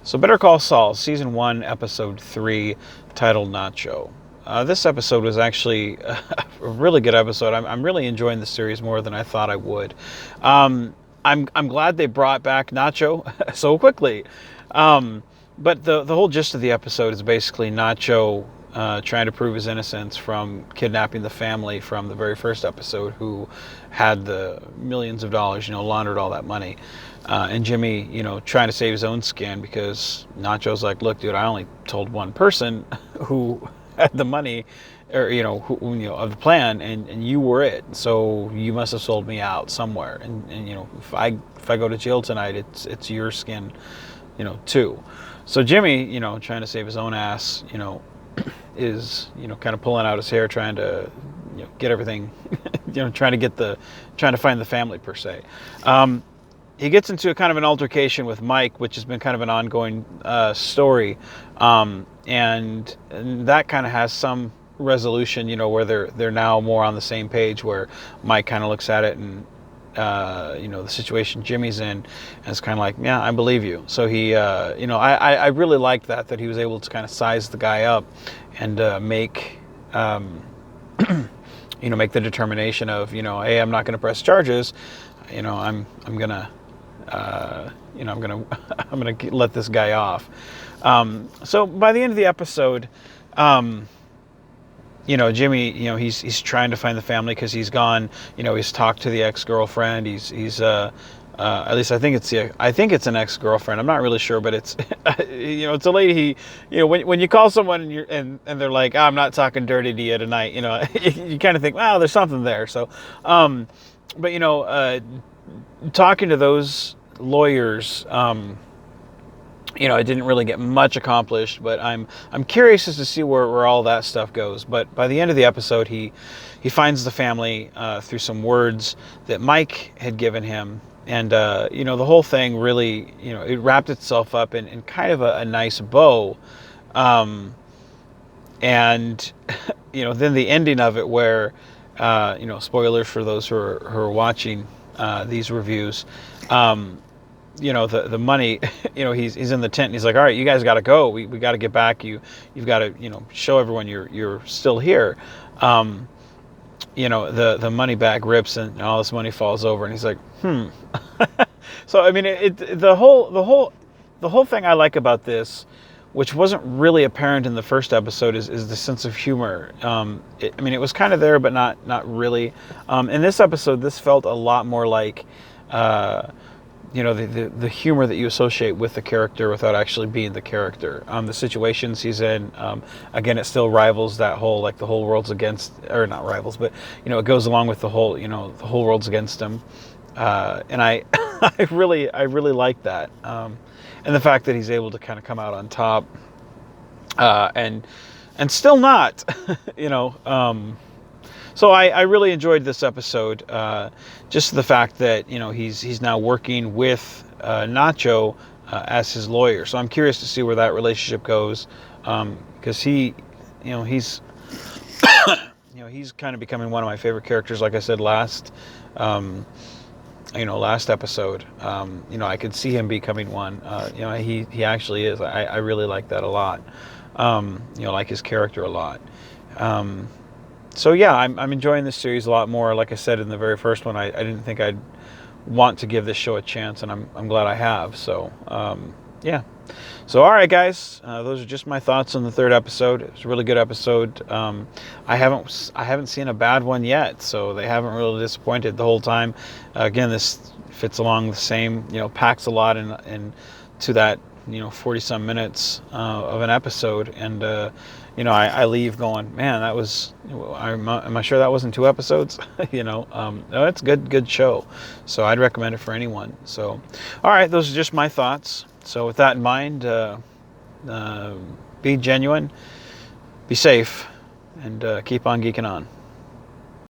So Better Call Saul, Season 1, Episode 3, titled Nacho. This episode was actually a really good episode. I'm really enjoying the series more than I thought I would. I'm glad they brought back Nacho so quickly. Um, but the whole gist of the episode is basically Nacho trying to prove his innocence from kidnapping the family from the very first episode, who had the millions of dollars, laundered all that money. And Jimmy, trying to save his own skin, because Nacho's like, look, dude, I only told one person who had the money, or of the plan, and you were it. So you must have sold me out somewhere. And if I go to jail tonight, it's your skin, too. So Jimmy, trying to save his own ass, is kind of pulling out his hair, trying to get everything, trying to find the family per se. He gets into a kind of an altercation with Mike, which has been kind of an ongoing story, and that kind of has some resolution, where they're now more on the same page, where Mike kind of looks at it and the situation Jimmy's in, and it's kind of like, yeah, I believe you. So he, I really liked that he was able to kind of size the guy up and make, make the determination of, hey, I'm not going to press charges, I'm gonna. I'm gonna let this guy off. So by the end of the episode, Jimmy, he's trying to find the family, because he's gone. He's talked to the ex-girlfriend. He's at least I think it's an ex-girlfriend. I'm not really sure, but it's it's a lady. When you call someone and they're like, oh, I'm not talking dirty to you tonight, you kind of think, wow, there's something there. So, but talking to those lawyers, it didn't really get much accomplished, but I'm curious as to see where all that stuff goes. But by the end of the episode, he finds the family through some words that Mike had given him, and the whole thing really, it wrapped itself up in kind of a nice bow, and then the ending of it, where spoilers for those who are watching these reviews. The money, he's in the tent and he's like, all right, you guys got to go. We got to get back. You've got to, show everyone you're still here. The money bag rips and all this money falls over, and he's like, So, I mean, the whole thing I like about this, which wasn't really apparent in the first episode, is the sense of humor. It was kind of there, but not really. In this episode, this felt a lot more like, the humor that you associate with the character without actually being the character. The situations he's in, again, it still rivals that whole, like, the whole world's against, or not rivals, but, it goes along with the whole world's against him. And I I really like that. And the fact that he's able to kind of come out on top, and still not, So I really enjoyed this episode. Just the fact that he's now working with Nacho as his lawyer. So I'm curious to see where that relationship goes, because he's he's kind of becoming one of my favorite characters. Like I said last episode, I could see him becoming one. He actually is. I really like that a lot. Like his character a lot. So yeah, I'm enjoying this series a lot more. Like I said in the very first one, I didn't think I'd want to give this show a chance, and I'm glad I have. So yeah. So all right, guys, those are just my thoughts on the third episode. It was a really good episode. I haven't seen a bad one yet, so they haven't really disappointed the whole time. Again, this fits along the same, packs a lot in to that 40 some minutes of an episode, and I leave going, man, that was, am I sure that wasn't 2 episodes? No, it's good show. So I'd recommend it for anyone. So, all right, those are just my thoughts. So with that in mind, be genuine, be safe, and keep on geeking on.